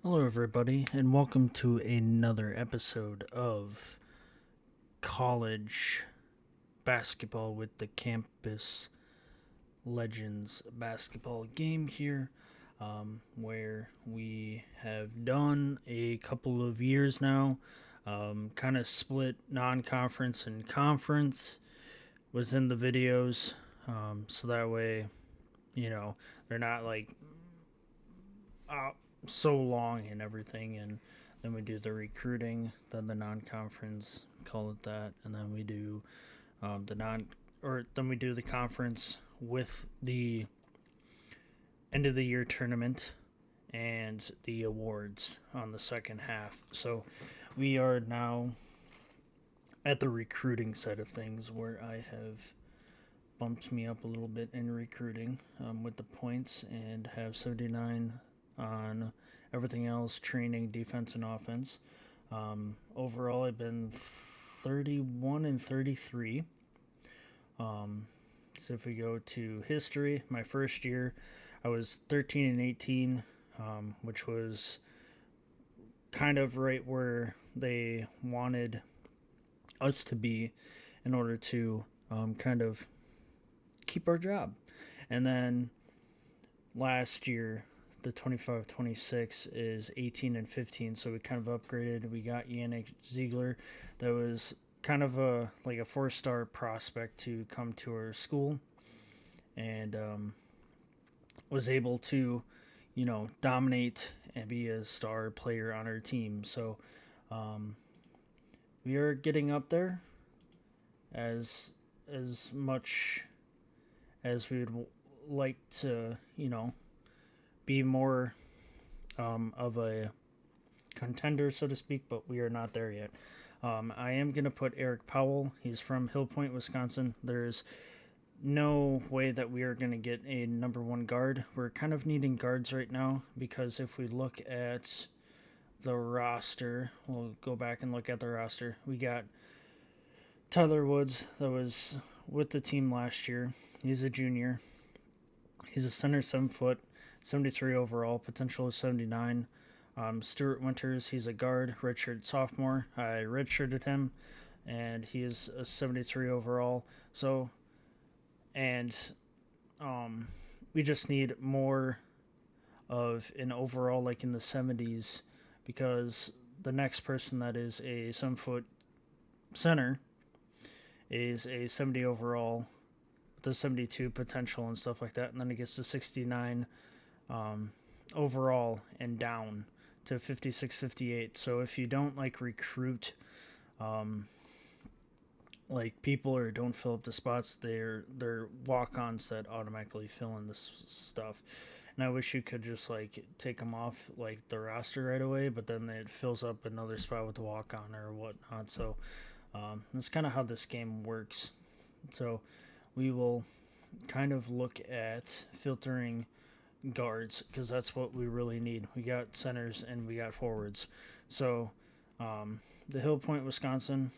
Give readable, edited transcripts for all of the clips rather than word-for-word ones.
Hello, everybody, and welcome to another episode of College Basketball with the Campus Legends basketball game here, where we have done a couple of years now, kind of split non-conference and conference within the videos, so that way, they're not like uh, so long and everything, and then we do the recruiting, then the non-conference, call it that, and then we do then we do the conference with the end of the year tournament and the awards on the second half. So we are now at the recruiting side of things, where I have bumped me up a little bit in recruiting with the points, and have 79 on everything else: training, defense, and offense. Overall, I've been 31 and 33. So if we go to history, my first year, I was 13 and 18, which was kind of right where they wanted us to be in order to kind of keep our job. And then last year, the 25-26 is 18 and 15, so we kind of upgraded. We got Yannick Ziegler, that was kind of a 4-star prospect to come to our school, and was able to dominate and be a star player on our team. So we are getting up there as much as we would like to, be more of a contender, so to speak, but we are not there yet. I am going to put Eric Powell. He's from Hill Point, Wisconsin. There's no way that we are going to get a number one guard. We're kind of needing guards right now, because if we look at the roster, we'll go back and look at the roster. We got Tyler Woods, that was with the team last year. He's a junior. He's a center, 7 foot, 73 overall, potential of 79. Stuart Winters, he's a guard, redshirt sophomore. I redshirted him, and he is a 73 overall. So, and we just need more of an overall, like in the 70s, because the next person that is a 7 foot center is a 70 overall, the 72 potential and stuff like that, and then it gets to 69 overall and down to 56, 58. So if you don't recruit people, or don't fill up the spots, they're walk-ons that automatically fill in this stuff. And I wish you could just take them off the roster right away, but then it fills up another spot with the walk-on or whatnot. So that's kind of how this game works. So we will kind of look at filtering guards, because that's what we really need. We got centers and we got forwards. So the Hill Point, Wisconsin,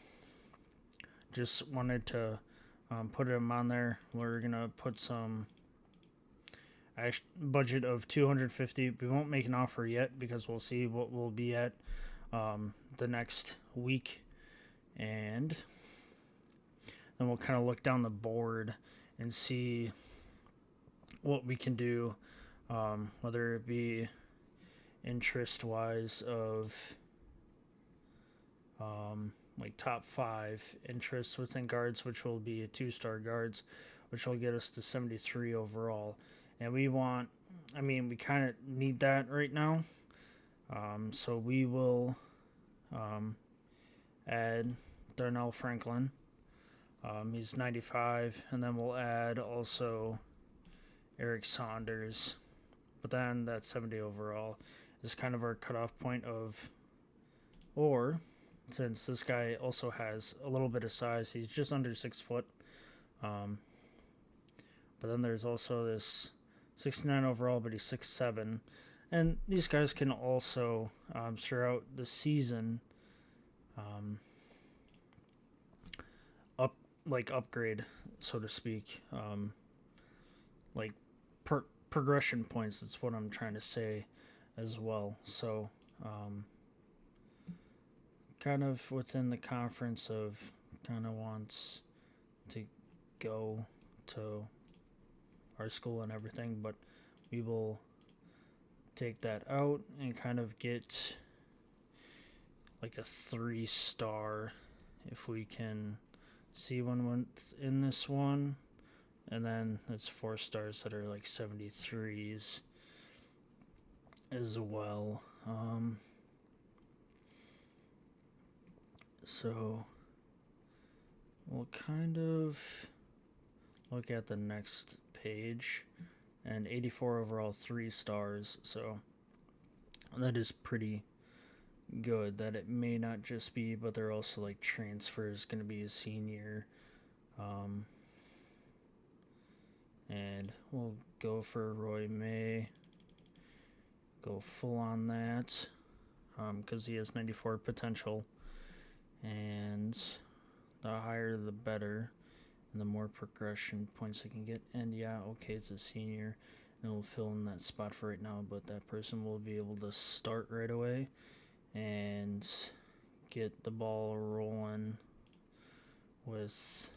just wanted to put them on there. We're gonna put some budget of 250. We won't make an offer yet, because we'll see what we'll be at the next week, and then we'll kind of look down the board and see what we can do, whether it be interest-wise of top 5 interests within guards, which will be 2-star guards, which will get us to 73 overall. And we kind of need that right now. So we will add Darnell Franklin. He's 95, and then we'll add also Eric Saunders. But then that 70 overall is kind of our cutoff point or since this guy also has a little bit of size, he's just under 6 foot. But then there's also this 69 overall, but he's 6'7". And these guys can also, throughout the season, upgrade, so to speak, progression points. That's what I'm trying to say as well. So kind of within the conference of kind of wants to go to our school and everything, but we will take that out and kind of get like a 3-star if we can see one in this one, and then it's 4 stars that are like 73s as well. So we'll kind of look at the next page, and 84 overall, 3 stars. So that is pretty good. That it may not just be, but they're also like transfers, going to be a senior. And we'll go for Roy May. Go full on that, because he has 94 potential. And the higher the better, and the more progression points I can get. And yeah, okay, it's a senior, and it'll fill in that spot for right now, but that person will be able to start right away and get the ball rolling with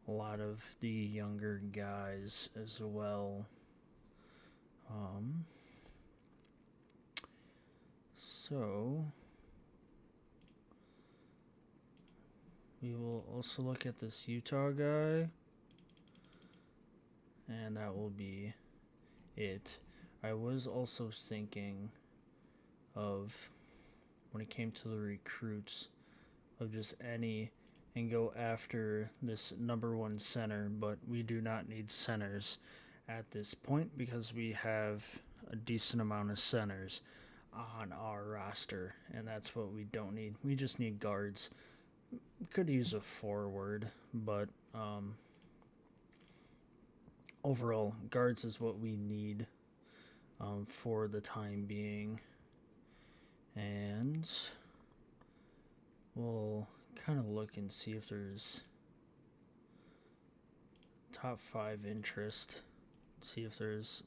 a lot of the younger guys as well. So we will also look at this Utah guy, and that will be it. I was also thinking of, when it came to the recruits, of just any and go after this number 1 center, but we do not need centers at this point because we have a decent amount of centers on our roster, and that's what we don't need. We just need guards. We could use a forward, but overall, guards is what we need for the time being. And we'll kind of look and see if there's top 5 interest. See if there's...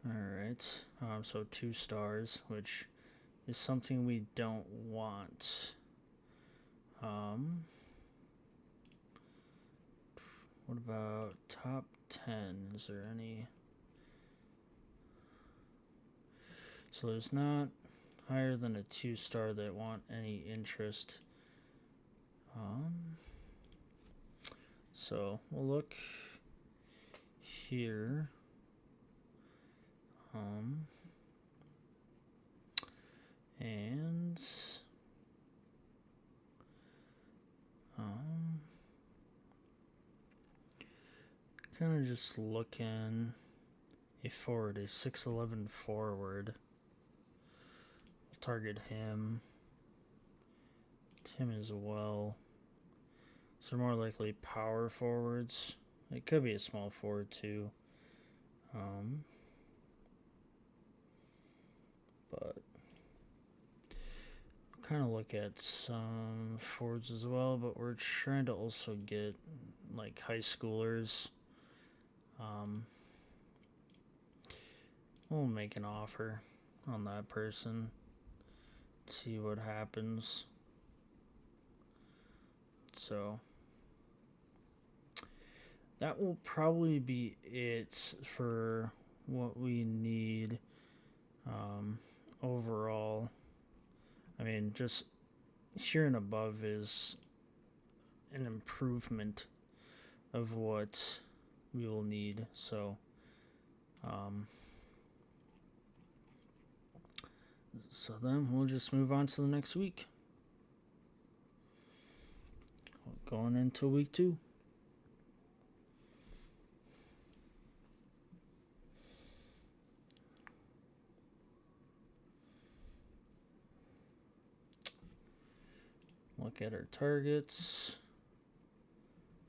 Alright, so 2 stars, which is something we don't want. What about top 10? Is there any? So there's not higher than a 2-star that want any interest. So we'll look here. And kind of just looking a forward, a 6'11" forward. I'll target him as well. So more likely power forwards. It could be a small forward too. But kind of look at some forwards as well, but we're trying to also get like high schoolers. We'll make an offer on that person, see what happens. So that will probably be it for what we need overall. I mean, just here and above is an improvement of what we will need. So then we'll just move on to the next week. Going into week 2. Look at our targets.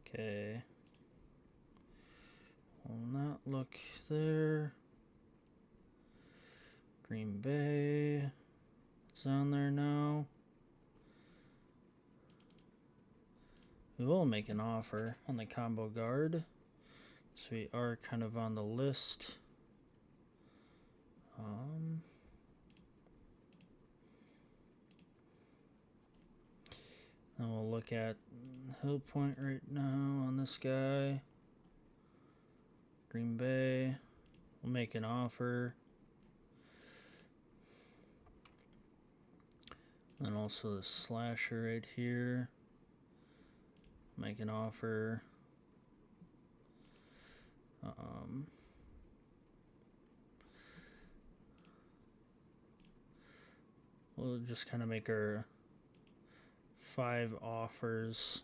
Okay. Will not look there. Green Bay is on there now. We will make an offer on the combo guard, so we are kind of on the list. look at Hill Point right now on this guy. Green Bay. We'll make an offer. And also the slasher right here. Make an offer. We'll just kind of make our 5 offers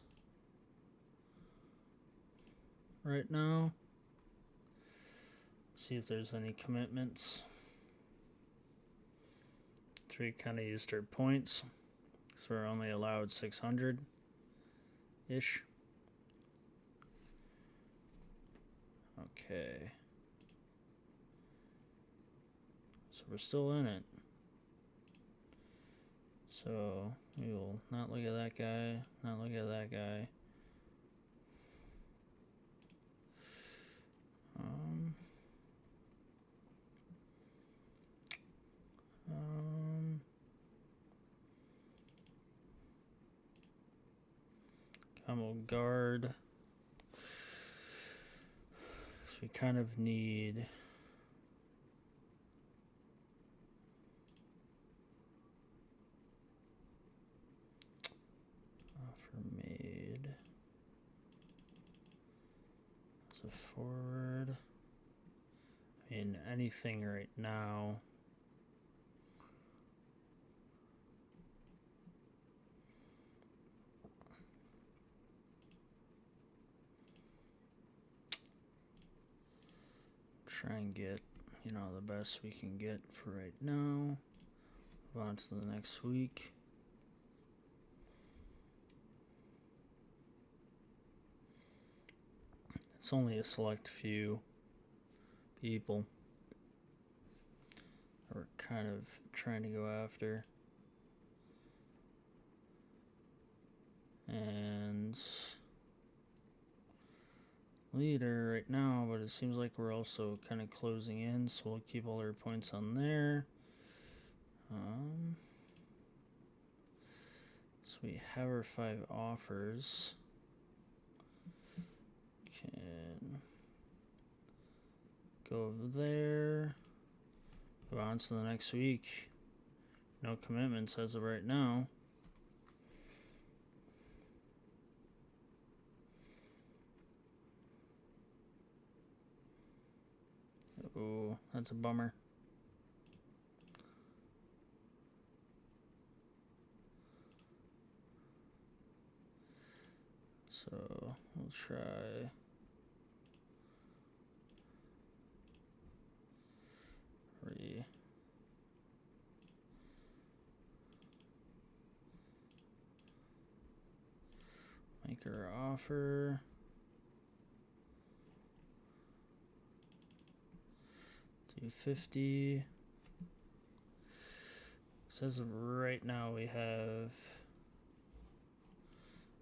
right now. See if there's any commitments. 3 kind of used our points, so we're only allowed 600-ish. Okay. So we're still in it. So we will not look at that guy, not look at that guy. Combo guard. So we kind of need offer made as a forward. I mean, anything right now. Try and get, the best we can get for right now. Move on to the next week. It's only a select few people that we're kind of trying to go after. And leader right now, but it seems like we're also kind of closing in, so we'll keep all our points on there. So we have our 5 offers. Can go over there. Go on to the next week. No commitments as of right now. Oh, that's a bummer. So we'll try make our offer. Do 50. Says right now we have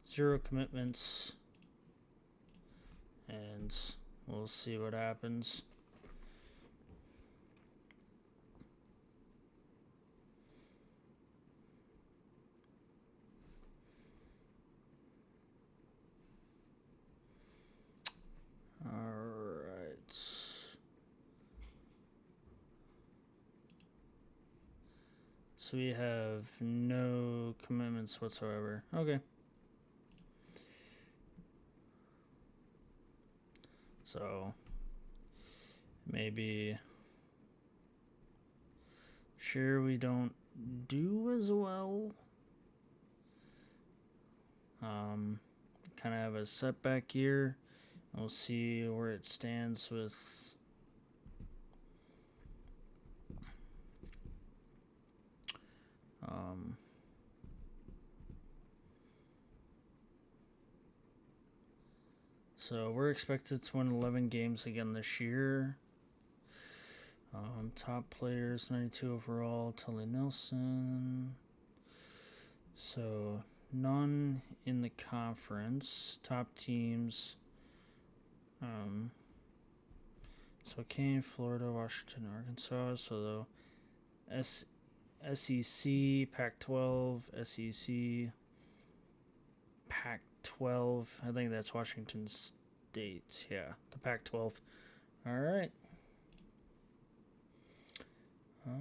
0 commitments, and we'll see what happens. Alright. So we have no commitments whatsoever. Okay. So maybe sure we don't do as well. Kind of have a setback here. We'll see where it stands with so we're expected to win 11 games again this year. Top players, 92 overall, Tully Nelson. So none in the conference. Top teams. So Kane, Florida, Washington, Arkansas. So the SEC, Pac-12, SEC, Pac-12. I think that's Washington State. Yeah, the Pac-12. All right. We're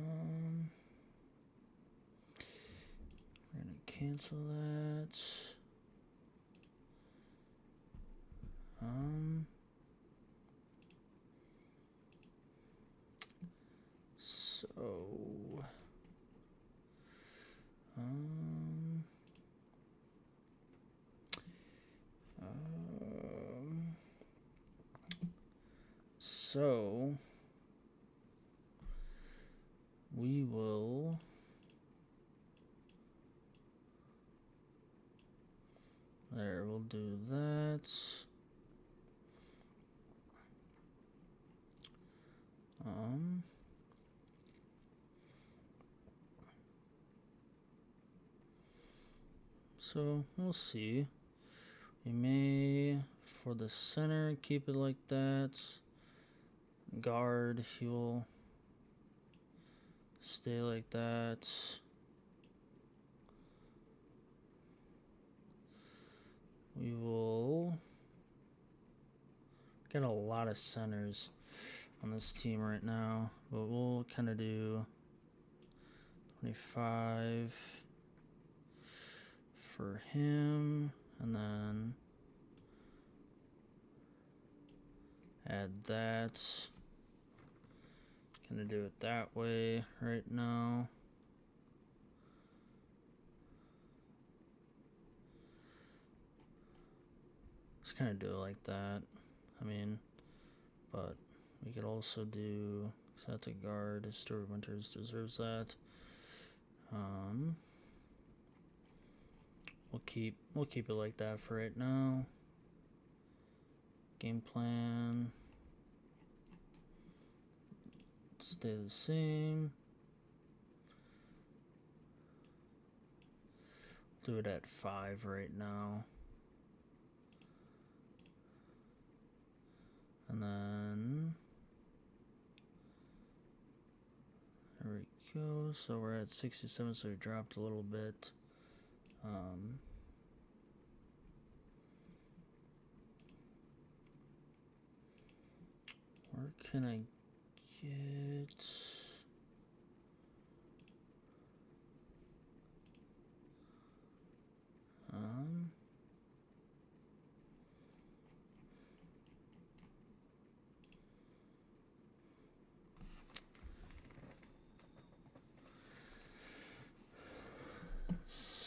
gonna cancel that. So we will there, we'll do that. So we'll see. We may, for the center, keep it like that. Guard, he will stay like that. We will get a lot of centers on this team right now, but we'll kind of do 25 for him, and then add that. Gonna do it that way right now. Just kind of do it like that. I mean, but we could also do, cause that's a guard. Stuart Winters deserves that. We'll keep it like that for right now. Game plan. Stay the same. Do it at 5 right now. And then there we go. So we're at 67, so we dropped a little bit. Where can I get?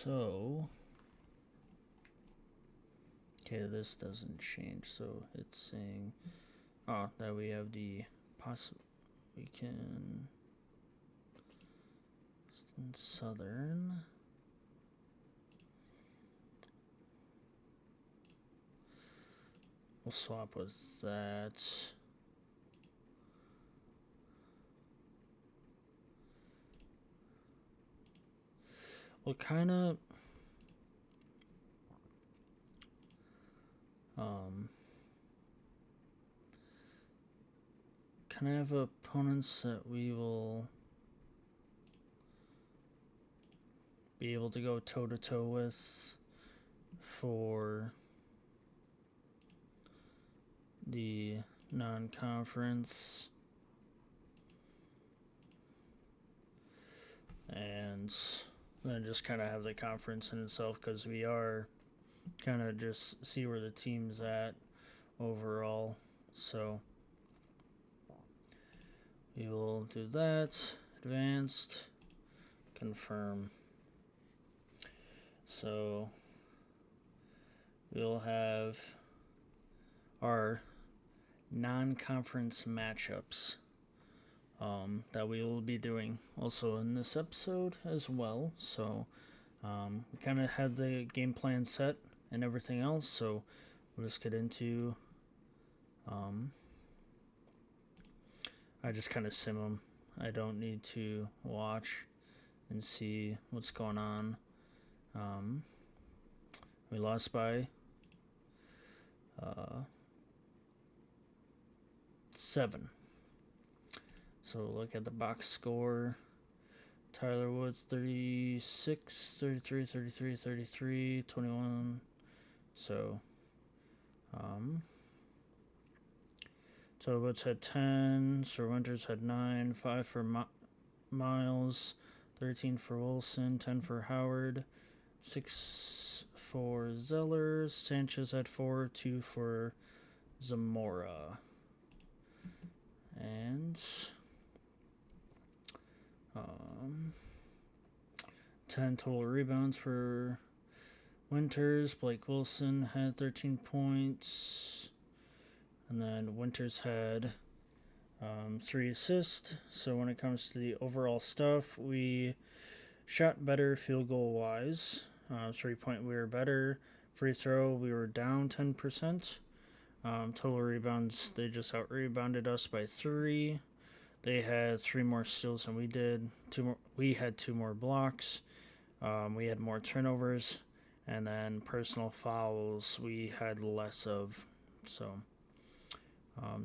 So, okay, this doesn't change, so it's saying, that we have the we can, Eastern Southern, we'll swap with that. We'll kind of kind of have opponents that we will be able to go toe-to-toe with for the non-conference. And then just kind of have the conference in itself, because we are kind of just see where the team's at overall. So we will do that. Advanced. Confirm. So we'll have our non-conference matchups that we will be doing also in this episode as well. So we kind of had the game plan set and everything else, so we'll just get into I just kind of sim them. I don't need to watch and see what's going on. We lost by 7. So look at the box score. Tyler Woods 36, 33, 33, 33, 21, So, Woods had 10, Sir Winters had 9, 5 for Miles, 13 for Wilson, 10 for Howard, 6 for Zeller, Sanchez had 4, 2 for Zamora. And 10 total rebounds for Winters. Blake Wilson had 13 points. And then Winters had 3 assists. So when it comes to the overall stuff, we shot better field goal wise. 3-point we were better. Free throw we were down 10%. Total rebounds, they just out rebounded us by 3. They had 3 more steals than we did. We had 2 more blocks. We had more turnovers, and then personal fouls we had less of. So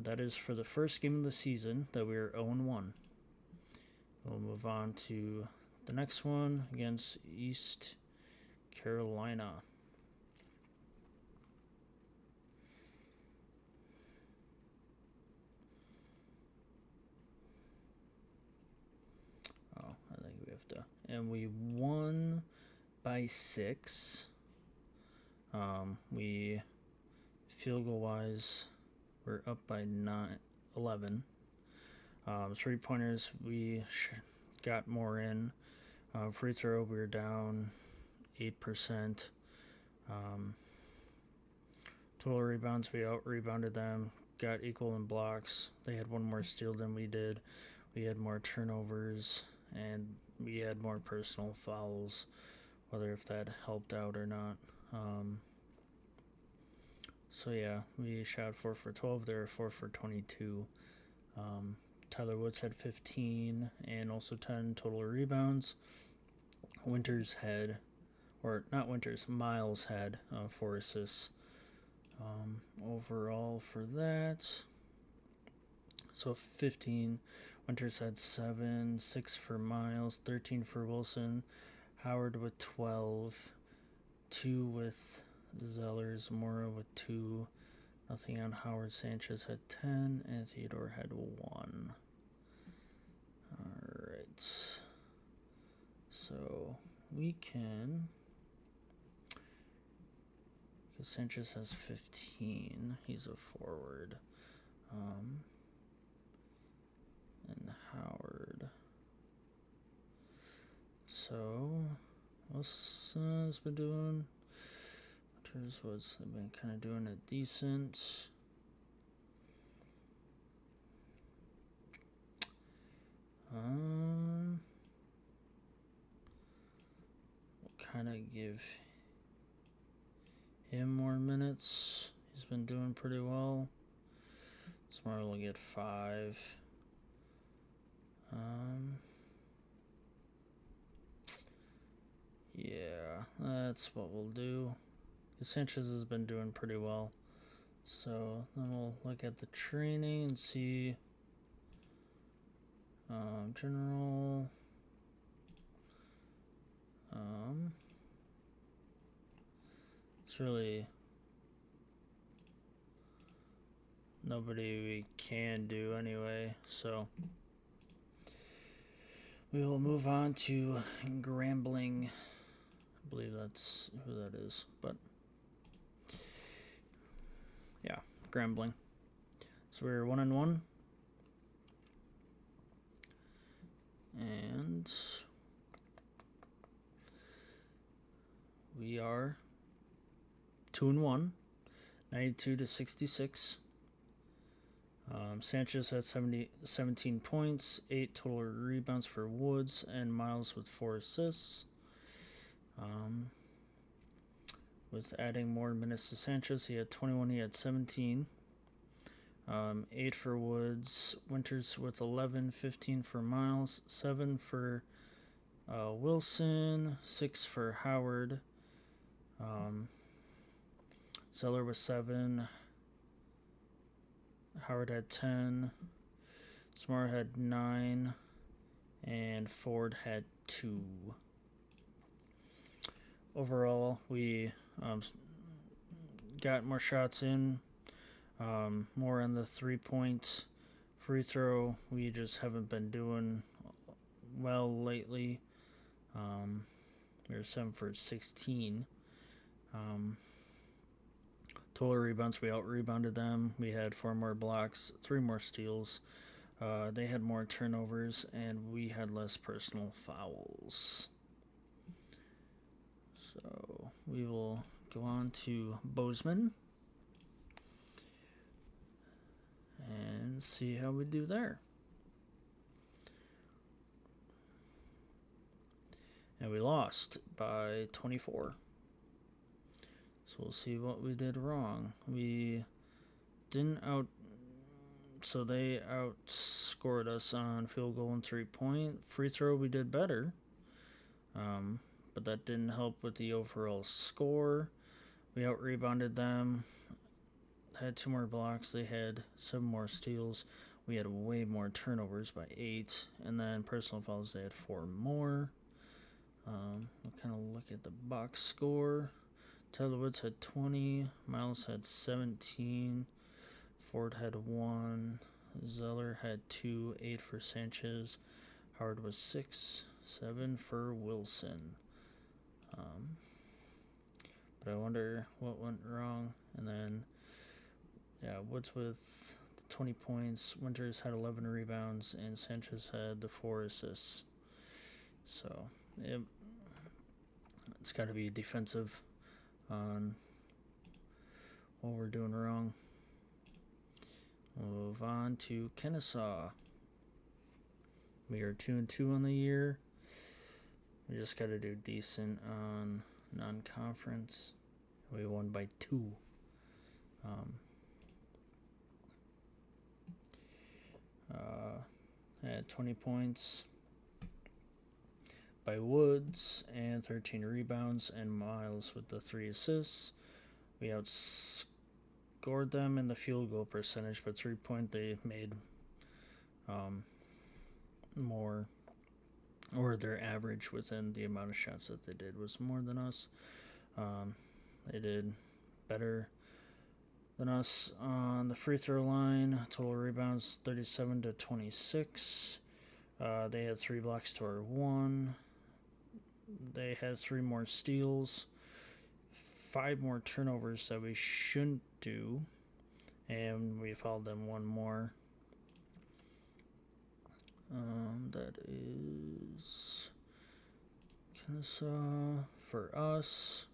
that is for the first game of the season that we were 0-1. We'll move on to the next one against East Carolina. I think we have to. And we won by 6. We, field goal wise, we're up by 11. 3-pointers, we got more in. Free throw, we were down 8%. Total rebounds, we out-rebounded them. Got equal in blocks. They had 1 more steal than we did. We had more turnovers, and we had more personal fouls, whether if that helped out or not. So yeah, we shot 4 for 12. They were 4 for 22. Tyler Woods had 15 and also 10 total rebounds. Miles had 4 assists overall for that. So 15. Winters had 7, 6 for Miles, 13 for Wilson, Howard with 12, 2 with Zeller, Zamora with 2, nothing on Howard. Sanchez had 10, and Theodore had 1. Alright. So we can, because Sanchez has 15, he's a forward. And Howard. So, Wilson's been doing. Winters was been kind of doing it decent. We'll kind of give him more minutes. He's been doing pretty well. Smart will get 5. Yeah, that's what we'll do. Sanchez has been doing pretty well. So then we'll look at the training and see general. It's really nobody we can do anyway, so we will move on to Grambling. I believe that's who that is, but yeah, Grambling. So we're 1-1, and we are 2-1, 92-66. Sanchez had 17 points, 8 total rebounds for Woods, and Miles with 4 assists. With adding more minutes to Sanchez, he had 21, he had 17. 8 for Woods, Winters with 11, 15 for Miles, 7 for Wilson, 6 for Howard. Zeller was 7. Howard had 10. Smart had 9. And Ford had 2. Overall, we got more shots in, more on the 3-point free throw. We just haven't been doing well lately. We were 7 for 16. Total rebounds, we out-rebounded them. We had 4 more blocks, 3 more steals. They had more turnovers, and we had less personal fouls. So we will go on to Bozeman and see how we do there. And we lost by 24. So we'll see what we did wrong. We didn't so they outscored us on field goal and 3-point. Free throw, we did better. But that didn't help with the overall score. We out-rebounded them. Had 2 more blocks. They had 7 more steals. We had way more turnovers by 8. And then personal fouls, they had 4 more. We'll kind of look at the box score. Tyler Woods had 20. Miles had 17. Ford had 1. Zeller had 2. 8 for Sanchez. Howard was 6. 7 for Wilson. But I wonder what went wrong. And then, Woods with 20 points. Winters had 11 rebounds. And Sanchez had the 4 assists. So, it's got to be defensive on what we're doing wrong. We'll move on to Kennesaw. We are 2-2 on the year. We just got to do decent on non-conference. We won by 2. Had 20 points by Woods and 13 rebounds, and Miles with the 3 assists. We outscored them in the field goal percentage, but 3-point they made more, or their average within the amount of shots that they did was more than us. They did better than us on the free throw line. Total rebounds 37 to 26. They had 3 blocks to our 1. They had 3 more steals, 5 more turnovers that we shouldn't do, and we fouled them 1 more. That is Kennesaw for us.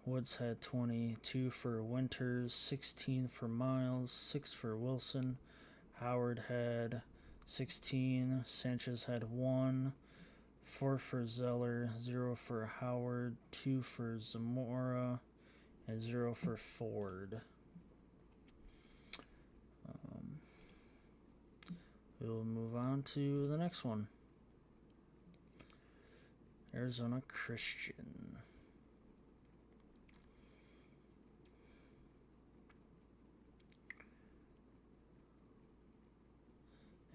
Woods had 22 for Winters, 16 for Miles, 6 for Wilson. Howard had 16. Sanchez had 1. 4 for Zeller, 0 for Howard, 2 for Zamora, and 0 for Ford. We'll move on to the next one. Arizona Christian.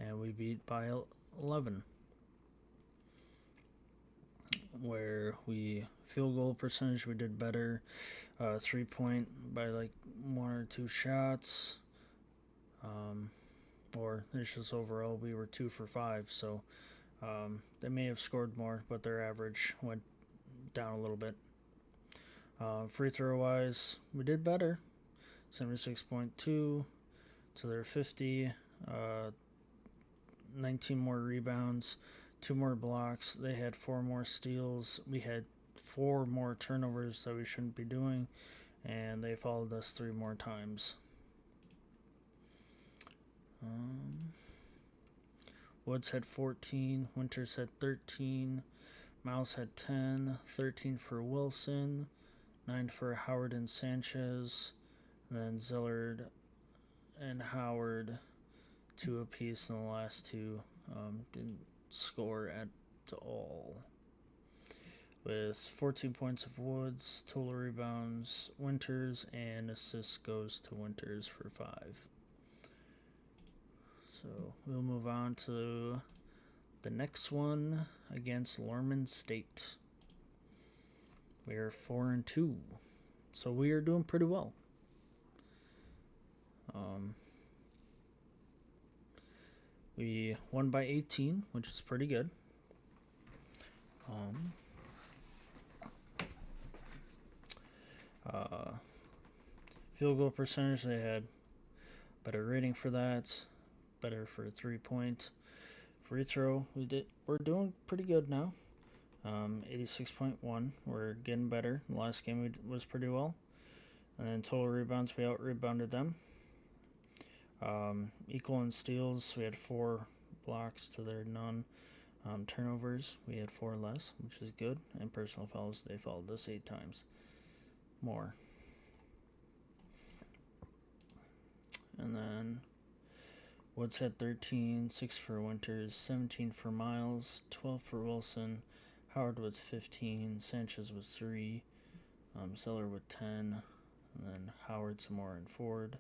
And we beat by 11. Where we field goal percentage, we did better. 3-point by like 1 or 2 shots. Or it's just overall we were 2 for 5. So they may have scored more, but their average went down a little bit. Free throw wise, we did better. 76.2 to their 50. 19 more rebounds. 2 more blocks. They had 4 more steals. We had 4 more turnovers that we shouldn't be doing, and they followed us 3 more times. Woods had 14. Winters had 13. Miles had 10. 13 for Wilson. 9 for Howard and Sanchez. And then Zillard and Howard 2 apiece, and the last 2 didn't score at all. With 14 points of Woods, total rebounds Winters, and assists goes to Winters for 5. So we'll move on to the next one against Lorman State. We are 4-2. So we are doing pretty well. We won by 18, which is pretty good. Field goal percentage, they had better rating for that, better for 3-point. Free throw, we're doing pretty good now. 86.1. We're getting better. The last game was pretty well. And then total rebounds, we out-rebounded them. Equal in steals, we had 4 blocks to their none. Turnovers, we had 4 less, which is good. And personal fouls, they fouled us 8 times more. And then Woods had 13, 6 for Winters, 17 for Miles, 12 for Wilson, Howard with 15, Sanchez with 3, Zeller with 10, and then Howard, Zamora, and Ford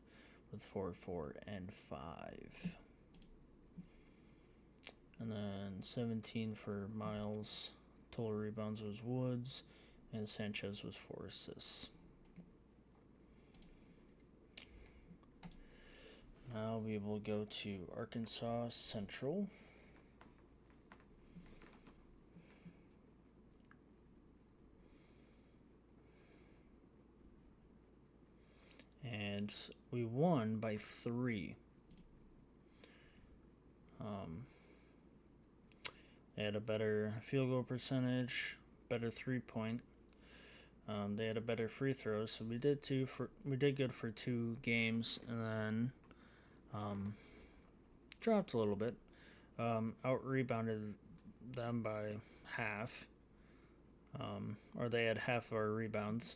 with 4, 4, and 5. And then 17 for Miles, total rebounds was Woods, and Sanchez with 4 assists. Now we will go to Arkansas Central. And we won by 3. They had a better field goal percentage, better 3-point. They had a better free throws, so we did good for 2 games, and then dropped a little bit. Out rebounded them by half, or they had half of our rebounds.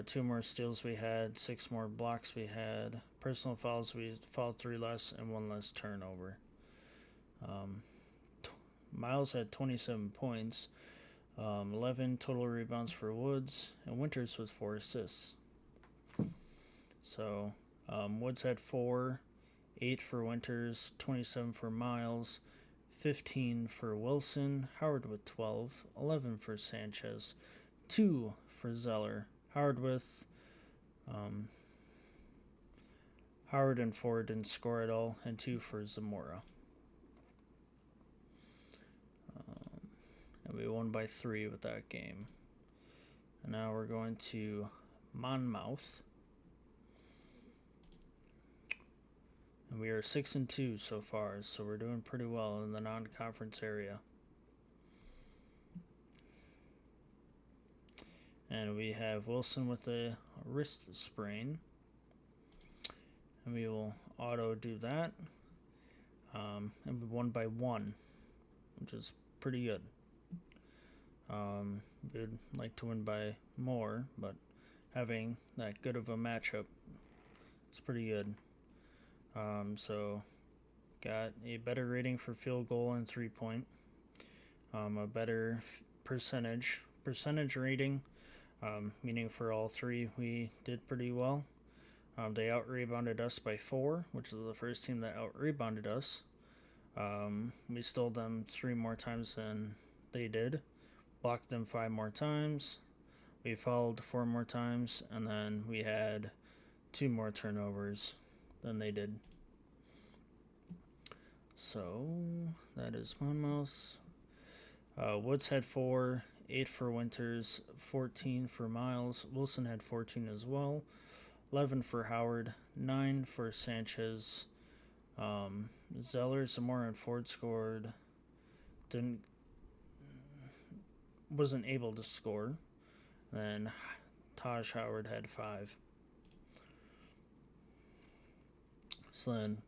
2 more steals we had, 6 more blocks we had. Personal fouls, we fouled 3 less and 1 less turnover. Miles had 27 points, 11 total rebounds for Woods, and Winters with 4 assists. So Woods had 4, 8 for Winters, 27 for Miles, 15 for Wilson, Howard with 12, 11 for Sanchez, 2 for Zeller, Howard and Ford didn't score at all, and 2 for Zamora. And we won by 3 with that game. And now we're going to Monmouth. And we are 6-2 so far, so we're doing pretty well in the non-conference area. And we have Wilson with a wrist sprain. And we will auto do that. And we won by 1, which is pretty good. We'd like to win by more, but having that good of a matchup is pretty good. So got a better rating for field goal and 3-point. A better percentage rating, meaning for all 3 we did pretty well. They out-rebounded us by 4, which is the first team that out-rebounded us. We stole them 3 more times than they did. Blocked them 5 more times. We fouled 4 more times, and then we had 2 more turnovers than they did. So that is Monmouth. Woods had 4, 8 for Winters, 14 for Miles. Wilson had 14 as well. 11 for Howard, 9 for Sanchez. Zeller, Zamora, and Ford scored. Wasn't able to score. Then Taj Howard had 5. So then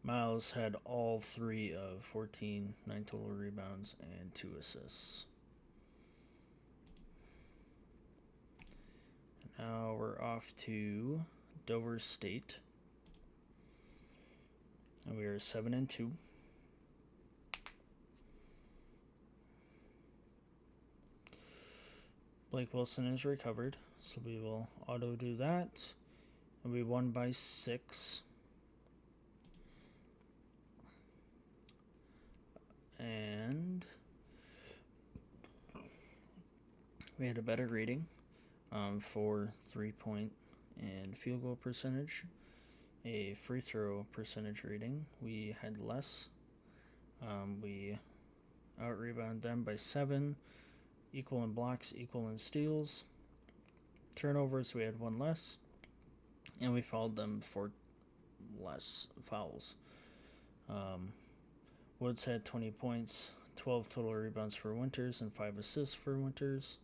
Miles had all 3 of 14, 9 total rebounds, and 2 assists. Now we're off to Dover State. And we are 7-2. Blake Wilson is recovered, so we will auto do that. And we won by 6. And we had a better rating. for 3-point and field goal percentage. A free throw percentage rating, we had less. We out rebounded them by 7, equal in blocks, equal in steals. Turnovers, we had 1 less, and we fouled them for less fouls. Woods had 20 points, 12 total rebounds for Winters, and 5 assists for Winters.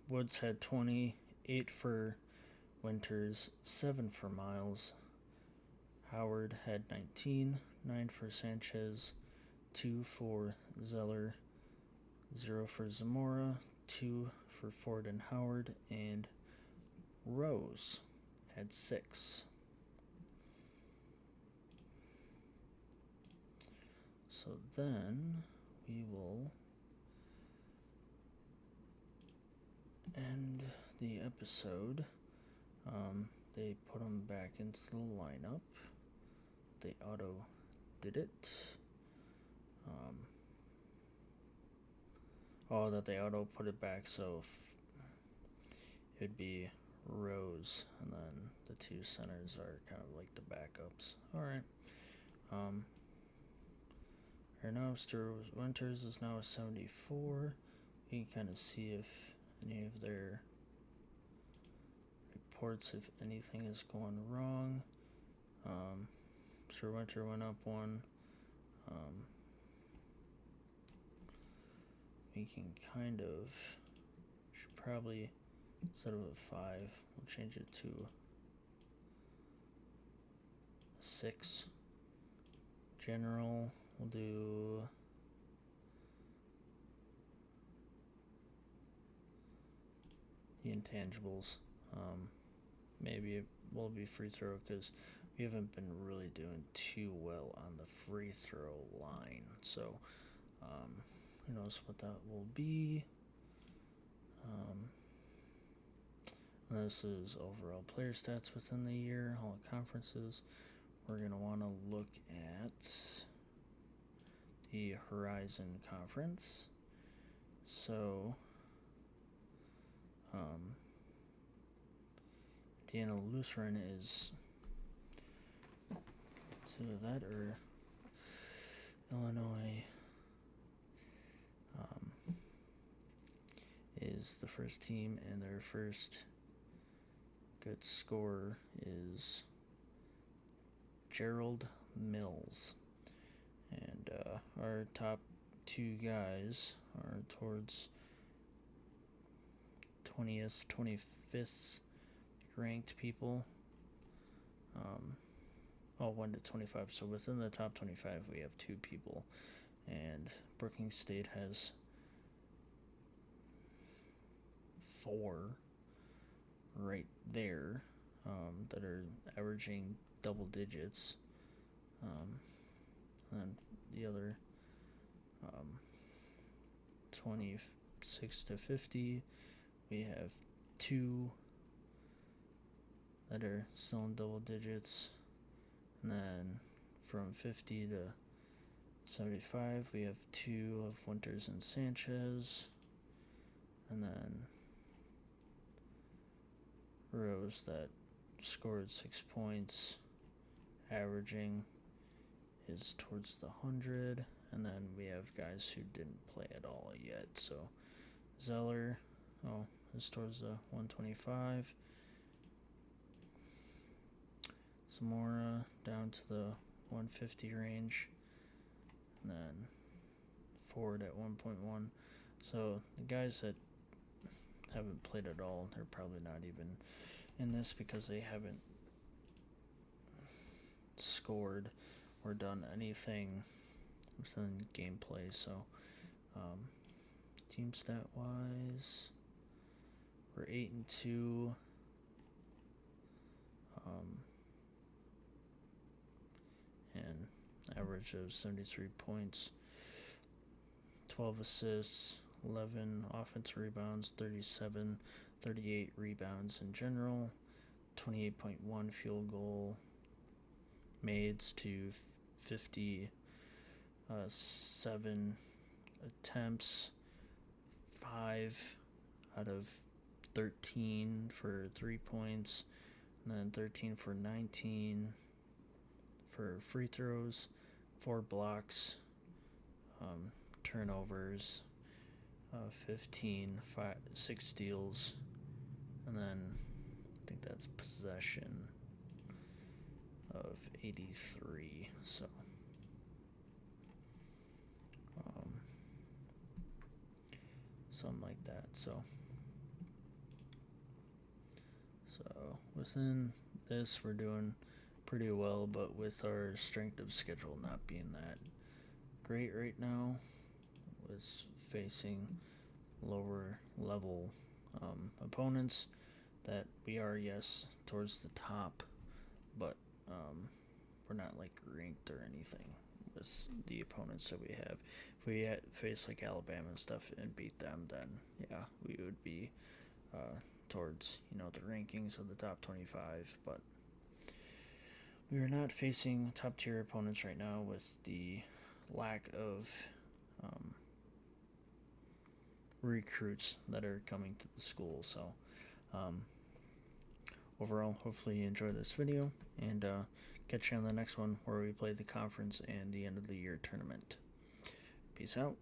Woods had 28 for Winters, 7 for Miles. Howard had 19, 9 for Sanchez, 2 for Zeller, 0 for Zamora, 2 for Ford and Howard, and Rose had 6. So then we will end the episode. They put them back into the lineup. They auto did it. That they auto put it back, so it'd be Rose, and then the 2 centers are kind of like the backups. Alright. Winters is now a 74. You can kind of see if any of their reports, if anything is going wrong. Sure, Winter went up 1. We can kind of, should probably, instead of a 5, we'll change it to a 6. General, we'll do the intangibles. Maybe it will be free throw because we haven't been really doing too well on the free throw line. So, who knows what that will be. This is overall player stats within the year, all the conferences. We're going to want to look at the Horizon Conference. So, Indiana Lutheran is, it's either that or Illinois is the first team, and their first good scorer is Gerald Mills. And our top 2 guys are towards 20th, 25th ranked people. 1 to 25. So within the top 25, we have 2 people. And Brookings State has 4 right there that are averaging double digits. And the other 26 to 50, we have 2 that are still in double digits. And then from 50 to 75, we have 2 of Winters and Sanchez. And then Rose that scored 6 points, averaging is towards the 100. And then we have guys who didn't play at all yet. So Zeller, is towards the 125. Zamora down to the 150 range. And then Ford at 1.1. So the guys that haven't played at all, they're probably not even in this because they haven't scored or done anything within gameplay. So team stat wise, we're 8-2. And average of 73 points, 12 assists, 11 offensive rebounds, 38 rebounds in general, 28.1 field goal mades to 57 attempts, 5 out of 13 for 3 points, and then 13 for 19 for free throws, 4 blocks, turnovers, 15, 6 steals, and then I think that's possession of 83. So something like that. So within this, we're doing pretty well, but with our strength of schedule not being that great right now, with facing lower level opponents, that we are, yes, towards the top, but we're not like ranked or anything with the opponents that we have. If we had faced like Alabama and stuff and beat them, then yeah, we would be towards the rankings of the top 25. But we are not facing top tier opponents right now with the lack of recruits that are coming to the school. So overall, hopefully you enjoyed this video, and catch you on the next one where we play the conference and the end of the year tournament. Peace out.